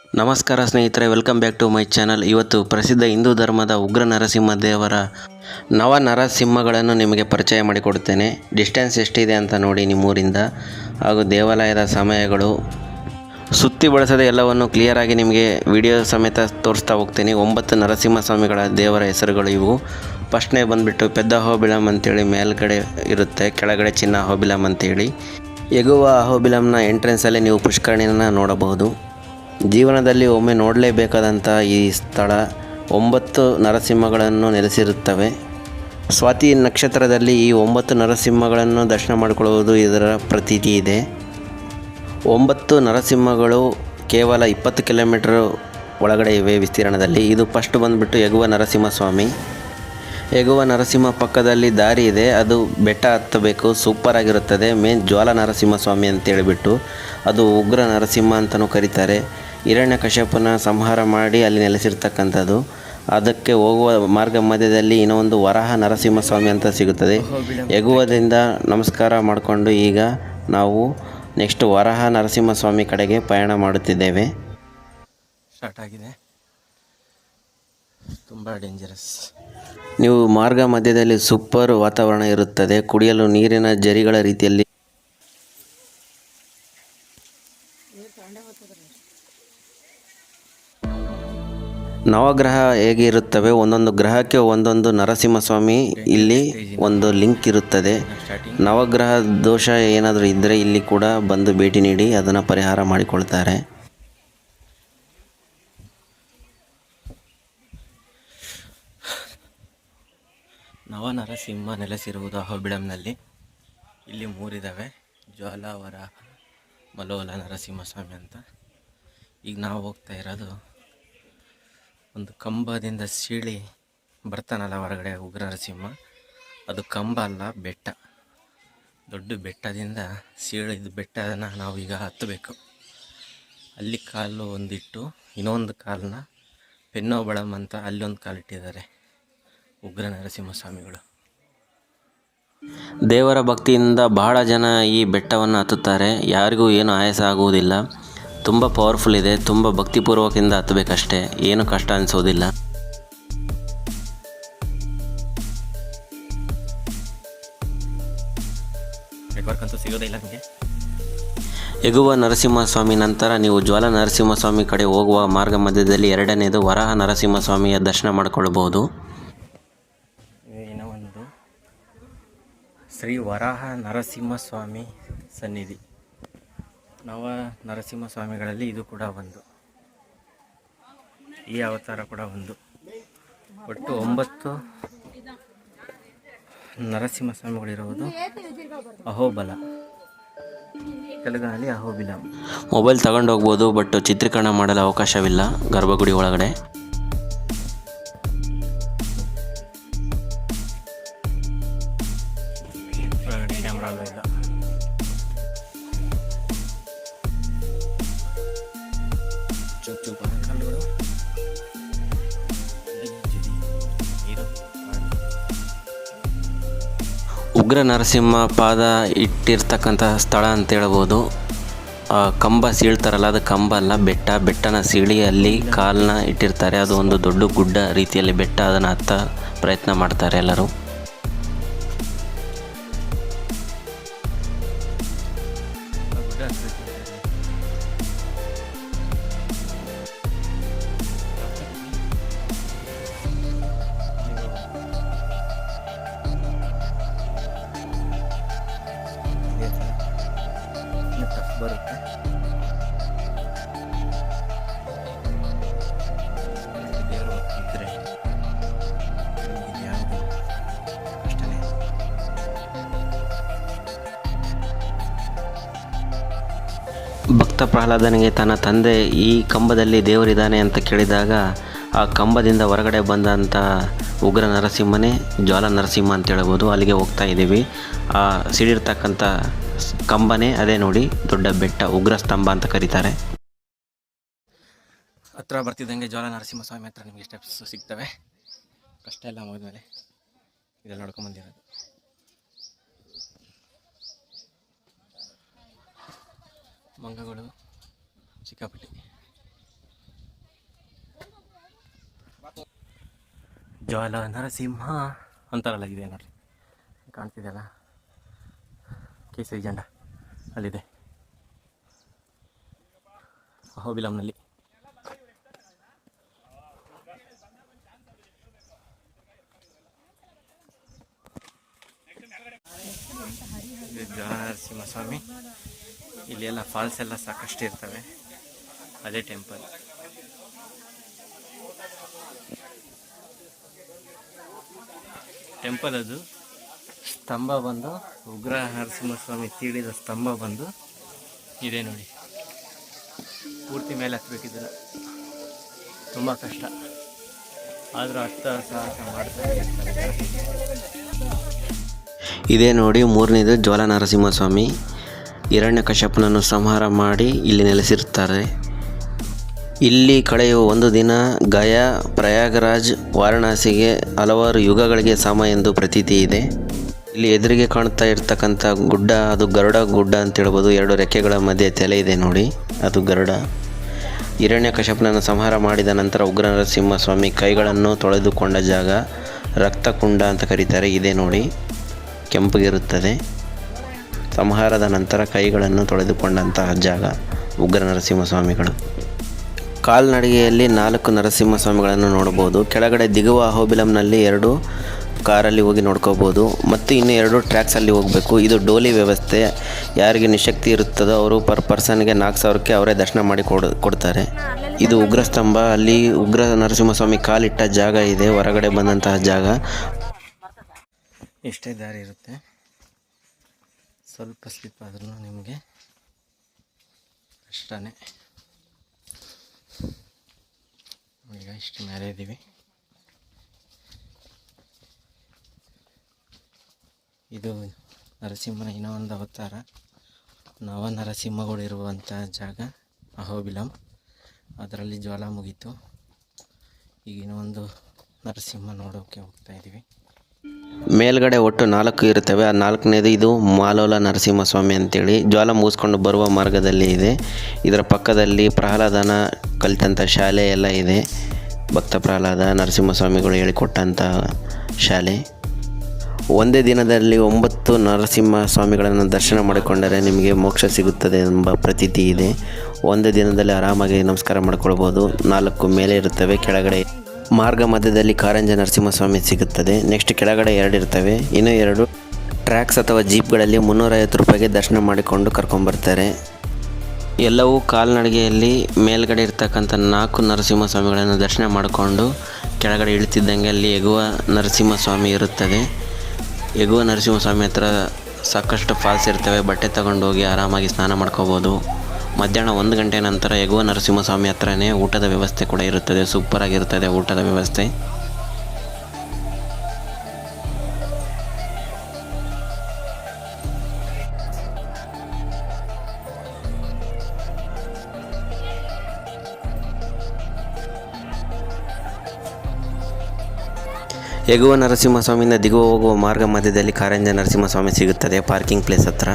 ನಮಸ್ಕಾರ ಸ್ನೇಹಿತರೆ, welcome back to my channel. ಇವತ್ತು ಪ್ರಸಿದ್ಧ ಹಿಂದೂ ಧರ್ಮದ ಉಗ್ರ ನರಸಿಂಹ ದೇವರ ನವ ನರಸಿಂಹಗಳನ್ನು ನಿಮಗೆ ಪರಿಚಯ ಮಾಡಿಕೊಡುತ್ತೇನೆ. ಡಿಸ್ಟೆನ್ಸ್ ಎಷ್ಟಿದೆ ಅಂತ ನೋಡಿ ನಿಮ್ಮೂರಿಂದ, ಹಾಗೂ ದೇವಾಲಯದ ಸಮಯಗಳು ಸುತ್ತಿ ಬಳಸದೆ ಎಲ್ಲವನ್ನು ಕ್ಲಿಯರಾಗಿ ನಿಮಗೆ ವಿಡಿಯೋ ಸಮೇತ ತೋರಿಸ್ತಾ ಹೋಗ್ತೀನಿ. 9 ನರಸಿಂಹ ಸ್ವಾಮಿಗಳ ದೇವರ ಹೆಸರುಗಳು ಇವು. ಫಸ್ಟ್ನೇ ಬಂದುಬಿಟ್ಟು ಪೆದ್ದ ಅಹೋಬಿಲಂ ಅಂತೇಳಿ ಮೇಲ್ಗಡೆ ಇರುತ್ತೆ, ಕೆಳಗಡೆ ಚಿನ್ನ ಅಹೋಬಿಲಂ ಅಂತೇಳಿ. ಎಗುವ ಅಹೋಬಿಲಂನ ಎಂಟ್ರೆನ್ಸಲ್ಲಿ ನೀವು ಪುಷ್ಕರಣಿನ ನೋಡಬಹುದು. ಜೀವನದಲ್ಲಿ ಒಮ್ಮೆ ನೋಡಲೇಬೇಕಾದಂಥ ಈ ಸ್ಥಳ 9 ನರಸಿಂಹಗಳನ್ನು ನೆಲೆಸಿರುತ್ತವೆ. ಸ್ವಾತಿ ನಕ್ಷತ್ರದಲ್ಲಿ ಈ 9 ನರಸಿಂಹಗಳನ್ನು ದರ್ಶನ ಮಾಡಿಕೊಳ್ಳುವುದು ಇದರ ಪ್ರತೀತಿ ಇದೆ. 9 ನರಸಿಂಹಗಳು ಕೇವಲ 20 ಕಿಲೋಮೀಟರ್ ಒಳಗಡೆ ಇವೆ ವಿಸ್ತೀರ್ಣದಲ್ಲಿ. ಇದು ಫಸ್ಟ್ ಬಂದುಬಿಟ್ಟು ಎಗುವ ನರಸಿಂಹಸ್ವಾಮಿ. ಎಗುವ ನರಸಿಂಹ ಪಕ್ಕದಲ್ಲಿ ದಾರಿ ಇದೆ, ಅದು ಬೆಟ್ಟ ಹತ್ತಬೇಕು, ಸೂಪರಾಗಿರುತ್ತದೆ. ಮೇನ್ ಜ್ವಾಲ ನರಸಿಂಹಸ್ವಾಮಿ ಅಂತೇಳಿಬಿಟ್ಟು, ಅದು ಉಗ್ರ ನರಸಿಂಹ ಅಂತಲೂ ಕರೀತಾರೆ. ಹಿರಣ್ಯಕಶ್ಯಪನ ಸಂಹಾರ ಮಾಡಿ ಅಲ್ಲಿ ನೆಲೆಸಿರ್ತಕ್ಕಂಥದ್ದು. ಅದಕ್ಕೆ ಹೋಗುವ ಮಾರ್ಗ ಮಧ್ಯದಲ್ಲಿ ಇನ್ನೊಂದು ವರಾಹ ನರಸಿಂಹಸ್ವಾಮಿ ಅಂತ ಸಿಗುತ್ತದೆ. ಎಗುವದಿಂದ ನಮಸ್ಕಾರ ಮಾಡಿಕೊಂಡು ಈಗ ನಾವು ನೆಕ್ಸ್ಟ್ ವರಾಹ ನರಸಿಂಹಸ್ವಾಮಿ ಕಡೆಗೆ ಪಯಣ ಮಾಡುತ್ತಿದ್ದೇವೆ. ಸ್ಟಾರ್ಟ್ ಆಗಿದೆ, ತುಂಬ ಡೇಂಜರಸ್. ನೀವು ಮಾರ್ಗ ಮಧ್ಯದಲ್ಲಿ ಸೂಪರ್ ವಾತಾವರಣ ಇರುತ್ತದೆ, ಕುಡಿಯಲು ನೀರಿನ ಜರಿಗಳ ರೀತಿಯಲ್ಲಿ. ನವಗ್ರಹ ಹೇಗೆ ಇರುತ್ತವೆ, ಒಂದೊಂದು ಗ್ರಹಕ್ಕೆ ಒಂದೊಂದು ನರಸಿಂಹಸ್ವಾಮಿ ಇಲ್ಲಿ ಒಂದು ಲಿಂಕ್ ಇರುತ್ತದೆ. ನವಗ್ರಹ ದೋಷ ಏನಾದರೂ ಇದ್ದರೆ ಇಲ್ಲಿ ಕೂಡ ಬಂದು ಭೇಟಿ ನೀಡಿ ಅದನ್ನು ಪರಿಹಾರ ಮಾಡಿಕೊಳ್ತಾರೆ. ನವನರಸಿಂಹ ನೆಲೆಸಿರುವುದು ಅಹೋಬಿಳಂನಲ್ಲಿ. ಇಲ್ಲಿ 3 ಇದ್ದಾವೆ, ಜ್ವಾಲ, ವರಾಹ, ಮಲೋಲ ನರಸಿಂಹಸ್ವಾಮಿ ಅಂತ. ಈಗ ನಾವು ಹೋಗ್ತಾ ಇರೋದು ಒಂದು ಕಂಬದಿಂದ ಸೀಳಿ ಬರ್ತಾನಲ್ಲ ಹೊರಗಡೆ ಉಗ್ರ ನರಸಿಂಹ, ಅದು ಕಂಬ ಅಲ್ಲ, ಬೆಟ್ಟ. ದೊಡ್ಡ ಬೆಟ್ಟದಿಂದ ಸೀಳಿದ ಬೆಟ್ಟನ ನಾವು ಈಗ ಹತ್ತಬೇಕು. ಅಲ್ಲಿ ಕಾಲು ಒಂದಿಟ್ಟು ಇನ್ನೊಂದು ಕಾಲನ್ನ ಪೆನ್ನೋಬಳಂ ಅಂತ ಅಲ್ಲೊಂದು ಕಾಲಿಟ್ಟಿದ್ದಾರೆ ಉಗ್ರ ನರಸಿಂಹಸ್ವಾಮಿಗಳು. ದೇವರ ಭಕ್ತಿಯಿಂದ ಬಹಳ ಜನ ಈ ಬೆಟ್ಟವನ್ನು ಹತ್ತುತ್ತಾರೆ. ಯಾರಿಗೂ ಏನು ಆಯಾಸ ಆಗುವುದಿಲ್ಲ. ತುಂಬ ಪವರ್ಫುಲ್ ಇದೆ, ತುಂಬ ಭಕ್ತಿಪೂರ್ವಕದಿಂದ ಹತ್ತಬೇಕಷ್ಟೇ, ಏನು ಕಷ್ಟ ಅನಿಸೋದಿಲ್ಲ. ನೆಟ್ವರ್ಕ್ ಅಂತೂ ಸಿಗೋದಿಲ್ಲ ನಿಮಗೆ. ಎಗುವ ನರಸಿಂಹಸ್ವಾಮಿ ನಂತರ ನೀವು ಜ್ವಾಲ ನರಸಿಂಹಸ್ವಾಮಿ ಕಡೆ ಹೋಗುವ ಮಾರ್ಗ ಮಧ್ಯದಲ್ಲಿ ಎರಡನೇದು ವರಾಹ ನರಸಿಂಹಸ್ವಾಮಿಯ ದರ್ಶನ ಮಾಡಿಕೊಳ್ಳಬಹುದು. ಇನ್ನೊಂದು ಶ್ರೀ ವರಾಹ ನರಸಿಂಹಸ್ವಾಮಿ ಸನ್ನಿಧಿ. ನವ ನರಸಿಂಹಸ್ವಾಮಿಗಳಲ್ಲಿ ಇದು ಕೂಡ ಒಂದು, ಈ ಅವತಾರ ಕೂಡ ಒಂದು. ಒಟ್ಟು 9 ನರಸಿಂಹಸ್ವಾಮಿಗಳಿರುವುದು ಅಹೋಬಲ, ತೆಲುಗಿನಲ್ಲಿ ಅಹೋಬಿಲಂ. ಮೊಬೈಲ್ ತಗೊಂಡು ಹೋಗ್ಬೋದು, ಬಟ್ ಚಿತ್ರೀಕರಣ ಮಾಡಲು ಅವಕಾಶವಿಲ್ಲ ಗರ್ಭಗುಡಿ ಒಳಗಡೆ. ಕ್ಯಾಮ್ರಾ ಇಲ್ಲ. ಉಗ್ರ ನರಸಿಂಹ ಪಾದ ಇಟ್ಟಿರ್ತಕ್ಕಂಥ ಸ್ಥಳ ಅಂತ ಹೇಳ್ಬೋದು. ಕಂಬ ಸೀಳ್ತಾರಲ್ಲ, ಅದು ಕಂಬ ಅಲ್ಲ, ಬೆಟ್ಟನ ಸೀಳಿ ಅಲ್ಲಿ ಕಾಲನ್ನ ಇಟ್ಟಿರ್ತಾರೆ. ಅದು ಒಂದು ದೊಡ್ಡ ಗುಡ್ಡ ರೀತಿಯಲ್ಲಿ ಬೆಟ್ಟ, ಅದನ್ನು ಹತ್ತ ಪ್ರಯತ್ನ ಮಾಡ್ತಾರೆ ಎಲ್ಲರೂ. ಬರುತ್ತೆ ದೇವರು ಇದ್ದರೆ ಯಾವುದು ಅಷ್ಟೇ. ಭಕ್ತ ಪ್ರಹ್ಲಾದನಿಗೆ ತನ್ನ ತಂದೆ ಈ ಕಂಬದಲ್ಲಿ ದೇವರಿದ್ದಾನೆ ಅಂತ ಕೇಳಿದಾಗ ಆ ಕಂಬದಿಂದ ಹೊರಗಡೆ ಬಂದಂಥ ಉಗ್ರ ನರಸಿಂಹನೇ ಜ್ವಾಲ ನರಸಿಂಹ ಅಂತ ಹೇಳ್ಬೋದು. ಅಲ್ಲಿಗೆ ಹೋಗ್ತಾ ಇದ್ದೀವಿ. ಆ ಸಿಡಿರ್ತಕ್ಕಂಥ ಕಂಬನೇ ಅದೇ ನೋಡಿ, ದೊಡ್ಡ ಬೆಟ್ಟ, ಉಗ್ರ ಸ್ತಂಭ ಅಂತ ಕರೀತಾರೆ. ಹತ್ರ ಬರ್ತಿದ್ದಂಗೆ ಜ್ವಾಲ ನರಸಿಂಹಸ್ವಾಮಿ ಹತ್ರ ನಿಮಗೆ ಸ್ಟೆಪ್ಸ್ ಸಿಗ್ತವೆ. ಕಷ್ಟ ಎಲ್ಲ ಮುಗಿದ್ಮೇಲೆ ಇದೆಲ್ಲ ನೋಡ್ಕೊಂಬಂದಿರೋದು. ಮಂಗಗಳು ಸಿಕ್ಕಾಪಟ್ಟೆ. ಜ್ವಾಲ ನರಸಿಂಹ ಅಂತಾರಲ್ಲ, ಇದೆ ನೋಡ್ರಿ, ಕಾಣ್ತಿದೆಯಲ್ಲ ಕೇಸರಿ ಜಂಡ ಅಲ್ಲಿದೆ ಅಹೋಬಿಲಂನಲ್ಲಿ. ಜ್ವಾಲ ನರಸಿಂಹಸ್ವಾಮಿ, ಇಲ್ಲಿ ಎಲ್ಲ ಫಾಲ್ಸ್ ಎಲ್ಲ ಸಾಕಷ್ಟು ಇರ್ತವೆ. ಅದೇ ಟೆಂಪಲ್. ಅದು ಸ್ತಂಭ ಬಂದು ಉಗ್ರ ನರಸಿಂಹಸ್ವಾಮಿ ತೀಡಿದ ಸ್ತಂಭ ಬಂದು ಇದೆ ನೋಡಿ. ಪೂರ್ತಿ ಮೇಲೆ ಹತ್ತಬೇಕಿದ್ರೆ ತುಂಬ ಕಷ್ಟ, ಆದರೂ ಸಾಹಸ ಮಾಡ್ತಾರೆ. ಇದೇ ನೋಡಿ ಮೂರನೇದು ಜ್ವಾಲ ನರಸಿಂಹಸ್ವಾಮಿ. ಹಿರಣ್ಯಕಶ್ಯಪನನ್ನು ಸಂಹಾರ ಮಾಡಿ ಇಲ್ಲಿ ನೆಲೆಸಿರುತ್ತಾರೆ. ಇಲ್ಲಿ ಕಳೆಯುವ ಒಂದು ದಿನ ಗಯಾ, ಪ್ರಯಾಗರಾಜ್, ವಾರಣಾಸಿಗೆ ಹಲವಾರು ಯುಗಗಳಿಗೆ ಸಮ ಎಂದು ಪ್ರತೀತಿ ಇದೆ. ಇಲ್ಲಿ ಎದುರಿಗೆ ಕಾಣ್ತಾ ಇರ್ತಕ್ಕಂಥ ಗುಡ್ಡ ಅದು ಗರುಡ ಗುಡ್ಡ ಅಂತ ಹೇಳ್ಬೋದು. 2 ರೆಕ್ಕೆಗಳ ಮಧ್ಯೆ ತಲೆ ಇದೆ ನೋಡಿ, ಅದು ಗರುಡ. ಹಿರಣ್ಯಕಶ್ಯಪನನ್ನು ಸಂಹಾರ ಮಾಡಿದ ನಂತರ ಉಗ್ರ ನರಸಿಂಹಸ್ವಾಮಿ ಕೈಗಳನ್ನು ತೊಳೆದುಕೊಂಡ ಜಾಗ ರಕ್ತಕುಂಡ ಅಂತ ಕರೀತಾರೆ. ಇದೇ ನೋಡಿ, ಕೆಂಪಗಿರುತ್ತದೆ. ಸಂಹಾರದ ನಂತರ ಕೈಗಳನ್ನು ತೊಳೆದುಕೊಂಡಂತಹ ಜಾಗ ಉಗ್ರ ನರಸಿಂಹಸ್ವಾಮಿಗಳು. ಕಾಲ್ನಡಿಗೆಯಲ್ಲಿ 4 ನರಸಿಂಹಸ್ವಾಮಿಗಳನ್ನು ನೋಡಬಹುದು. ಕೆಳಗಡೆ ದಿಗುವ ಅಹೋಬಿಲಂನಲ್ಲಿ 2 ಕಾರಲ್ಲಿ ಹೋಗಿ ನೋಡ್ಕೋಬೋದು, ಮತ್ತು ಇನ್ನು 2 ಟ್ರ್ಯಾಕ್ಸಲ್ಲಿ ಹೋಗಬೇಕು. ಇದು ಡೋಲಿ ವ್ಯವಸ್ಥೆ. ಯಾರಿಗೆ ನಿಶಕ್ತಿ ಇರುತ್ತದೋ ಅವರು ಪರ್ ಪರ್ಸನ್ಗೆ 4,000ಕ್ಕೆ ಅವರೇ ದರ್ಶನ ಮಾಡಿ ಕೊಡ್ತಾರೆ. ಇದು ಉಗ್ರ ಸ್ತಂಭ. ಅಲ್ಲಿ ಉಗ್ರ ನರಸಿಂಹಸ್ವಾಮಿ ಕಾಲಿಟ್ಟ ಜಾಗ ಇದೆ, ಹೊರಗಡೆ ಬಂದಂತಹ ಜಾಗ. ಎಷ್ಟೇ ದಾರಿ ಇರುತ್ತೆ, ಸ್ವಲ್ಪ ಸ್ಲಿಪ್ ಆದ್ರೂ ನಿಮಗೆ ಕಷ್ಟನೇ. ಈಗ ಇಷ್ಟು ಮೇಲೆ ಇದ್ದೀವಿ. ಇದು ನರಸಿಂಹನ ಇನ್ನೂ ಒಂದು ಅವತಾರ, ನವ ನರಸಿಂಹಗಳಿರುವಂಥ ಜಾಗ ಅಹೋಬಿಲಂ. ಅದರಲ್ಲಿ ಜ್ವಾಲ ಮುಗೀತು. ಈಗಿನ ಒಂದು ನರಸಿಂಹ ನೋಡೋಕ್ಕೆ ಹೋಗ್ತಾ ಇದ್ದೀವಿ. ಮೇಲ್ಗಡೆ ಒಟ್ಟು 4 ಇರುತ್ತವೆ. ಆ 4ನೇದು ಇದು ಮಾಲೋಲ ನರಸಿಂಹಸ್ವಾಮಿ ಅಂತೇಳಿ ಜ್ವಾಲ ಮುಗಿಸ್ಕೊಂಡು ಬರುವ ಮಾರ್ಗದಲ್ಲಿ ಇದೆ. ಇದರ ಪಕ್ಕದಲ್ಲಿ ಪ್ರಹ್ಲಾದನ ಕಲಿತಂಥ ಶಾಲೆ ಎಲ್ಲ ಇದೆ. ಭಕ್ತ ಪ್ರಹ್ಲಾದ ನರಸಿಂಹಸ್ವಾಮಿಗಳು ಹೇಳಿಕೊಟ್ಟಂಥ ಶಾಲೆ. ಒಂದೇ ದಿನದಲ್ಲಿ 9 ನರಸಿಂಹ ಸ್ವಾಮಿಗಳನ್ನು ದರ್ಶನ ಮಾಡಿಕೊಂಡರೆ ನಿಮಗೆ ಮೋಕ್ಷ ಸಿಗುತ್ತದೆ ಎಂಬ ಪ್ರತೀತಿ ಇದೆ. ಒಂದೇ ದಿನದಲ್ಲಿ ಆರಾಮಾಗಿ ನಮಸ್ಕಾರ ಮಾಡಿಕೊಳ್ಬೋದು. 4 ಮೇಲೆ ಇರುತ್ತವೆ, ಕೆಳಗಡೆ ಮಾರ್ಗ ಮಧ್ಯದಲ್ಲಿ ಕಾರಂಜ ನರಸಿಂಹಸ್ವಾಮಿ ಸಿಗುತ್ತದೆ. ನೆಕ್ಸ್ಟ್ ಕೆಳಗಡೆ 2 ಇರ್ತವೆ. ಇನ್ನೂ 2 ಟ್ರ್ಯಾಕ್ಸ್ ಅಥವಾ ಜೀಪ್ಗಳಲ್ಲಿ 350 ರೂಪಾಯಿಗೆ ದರ್ಶನ ಮಾಡಿಕೊಂಡು ಕರ್ಕೊಂಬರ್ತಾರೆ. ಎಲ್ಲವೂ ಕಾಲ್ನಡಿಗೆಯಲ್ಲಿ ಮೇಲ್ಗಡೆ ಇರ್ತಕ್ಕಂಥ 4 ನರಸಿಂಹಸ್ವಾಮಿಗಳನ್ನು ದರ್ಶನ ಮಾಡಿಕೊಂಡು ಕೆಳಗಡೆ ಇಳಿತಿದ್ದಂಗೆ ಅಲ್ಲಿ ಎಗುವ ನರಸಿಂಹಸ್ವಾಮಿ ಇರುತ್ತದೆ. ಎಗುವ ನರಸಿಂಹಸ್ವಾಮಿ ಹತ್ರ ಸಾಕಷ್ಟು ಫಾಲ್ಸ್ ಇರ್ತವೆ. ಬಟ್ಟೆ ತಗೊಂಡೋಗಿ ಆರಾಮಾಗಿ ಸ್ನಾನ ಮಾಡ್ಕೋಬೋದು. ಮಧ್ಯಾಹ್ನ 1 ಗಂಟೆ ನಂತರ ಎಗುವ ನರಸಿಂಹಸ್ವಾಮಿ ಹತ್ರನೇ ಊಟದ ವ್ಯವಸ್ಥೆ ಕೂಡ ಇರುತ್ತದೆ. ಸೂಪರಾಗಿರುತ್ತದೆ ಊಟದ ವ್ಯವಸ್ಥೆ. ಎಗುವ ನರಸಿಂಹಸ್ವಾಮಿಯಿಂದ ದಿಗುವ ಹೋಗುವ ಮಾರ್ಗ ಮಧ್ಯದಲ್ಲಿ ಕಾರಂಜ ನರಸಿಂಹಸ್ವಾಮಿ ಸಿಗುತ್ತದೆ, ಪಾರ್ಕಿಂಗ್ ಪ್ಲೇಸ್ ಹತ್ರ.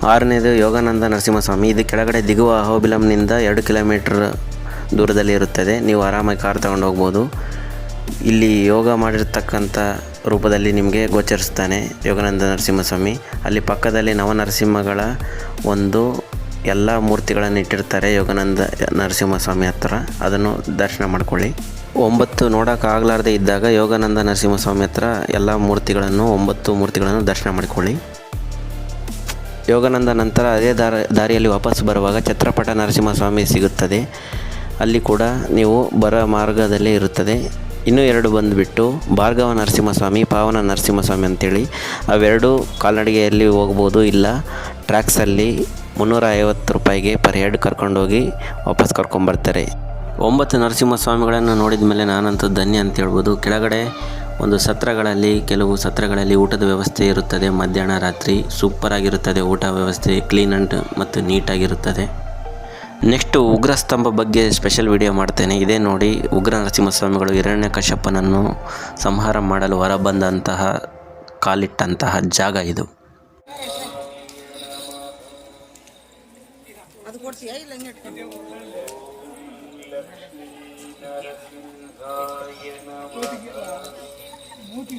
6ನೇದು ಯೋಗಾನಂದ ನರಸಿಂಹಸ್ವಾಮಿ. ಇದು ಕೆಳಗಡೆ ದಿಗುವ ಅಹೋಬಿಲಂನಿಂದ 2 ಕಿಲೋಮೀಟರ್ ದೂರದಲ್ಲಿ ಇರುತ್ತದೆ. ನೀವು ಆರಾಮಾಗಿ ಕಾರ್ ತಗೊಂಡು ಹೋಗ್ಬೋದು. ಇಲ್ಲಿ ಯೋಗ ಮಾಡಿರ್ತಕ್ಕಂಥ ರೂಪದಲ್ಲಿ ನಿಮಗೆ ಗೋಚರಿಸ್ತಾನೆ ಯೋಗಾನಂದ ನರಸಿಂಹಸ್ವಾಮಿ. ಅಲ್ಲಿ ಪಕ್ಕದಲ್ಲಿ ನವನರಸಿಂಹಗಳ ಒಂದು ಎಲ್ಲ ಮೂರ್ತಿಗಳನ್ನು ಇಟ್ಟಿರ್ತಾರೆ ಯೋಗಾನಂದ ನರಸಿಂಹಸ್ವಾಮಿ ಹತ್ರ. ಅದನ್ನು ದರ್ಶನ ಮಾಡ್ಕೊಳ್ಳಿ. 9 ನೋಡೋಕ್ಕಾಗಲಾರ್ದೆ ಇದ್ದಾಗ ಯೋಗಾನಂದ ನರಸಿಂಹಸ್ವಾಮಿ ಹತ್ರ ಎಲ್ಲ ಮೂರ್ತಿಗಳನ್ನು 9 ಮೂರ್ತಿಗಳನ್ನು ದರ್ಶನ ಮಾಡಿಕೊಳ್ಳಿ. ಯೋಗಾನಂದ ನಂತರ ಅದೇ ದಾರಿಯಲ್ಲಿ ವಾಪಸ್ ಬರುವಾಗ ಛತ್ರಪಟ ನರಸಿಂಹಸ್ವಾಮಿ ಸಿಗುತ್ತದೆ. ಅಲ್ಲಿ ಕೂಡ ನೀವು ಬರೋ ಮಾರ್ಗದಲ್ಲೇ ಇರುತ್ತದೆ. ಇನ್ನೂ 2 ಬಂದುಬಿಟ್ಟು ಭಾರ್ಗವ ನರಸಿಂಹಸ್ವಾಮಿ, ಪಾವನ ನರಸಿಂಹಸ್ವಾಮಿ ಅಂತೇಳಿ. ಅವೆರಡು ಕಾಲ್ನಡಿಗೆಯಲ್ಲಿ ಹೋಗ್ಬೋದು, ಇಲ್ಲ ಟ್ರ್ಯಾಕ್ಸಲ್ಲಿ 350 ರೂಪಾಯಿಗೆ ಪರ್ ಹೆಡ್ ಕರ್ಕೊಂಡೋಗಿ ವಾಪಸ್ ಕರ್ಕೊಂಬರ್ತಾರೆ. 9 ನರಸಿಂಹಸ್ವಾಮಿಗಳನ್ನು ನೋಡಿದ ಮೇಲೆ ನಾನಂತೂ ಧನ್ಯ ಅಂತ ಹೇಳ್ಬೋದು. ಕೆಳಗಡೆ ಒಂದು ಸತ್ರಗಳಲ್ಲಿ, ಕೆಲವು ಸತ್ರಗಳಲ್ಲಿ ಊಟದ ವ್ಯವಸ್ಥೆ ಇರುತ್ತದೆ. ಮಧ್ಯಾಹ್ನ ರಾತ್ರಿ ಸೂಪರಾಗಿರುತ್ತದೆ ಊಟ ವ್ಯವಸ್ಥೆ, ಕ್ಲೀನ್ ಆ್ಯಂಡ್ ಮತ್ತು ನೀಟಾಗಿರುತ್ತದೆ. ನೆಕ್ಸ್ಟು ಉಗ್ರ ಸ್ತಂಭ ಬಗ್ಗೆ ಸ್ಪೆಷಲ್ ವಿಡಿಯೋ ಮಾಡ್ತೇನೆ. ಇದೇ ನೋಡಿ ಉಗ್ರ ನರಸಿಂಹಸ್ವಾಮಿಗಳು ಹಿರಣ್ಯಕಶ್ಯಪನನ್ನು ಸಂಹಾರ ಮಾಡಲು ಹೊರಬಂದಂತಹ ಕಾಲಿಟ್ಟಂತಹ ಜಾಗ ಇದು. ಮೂತಿ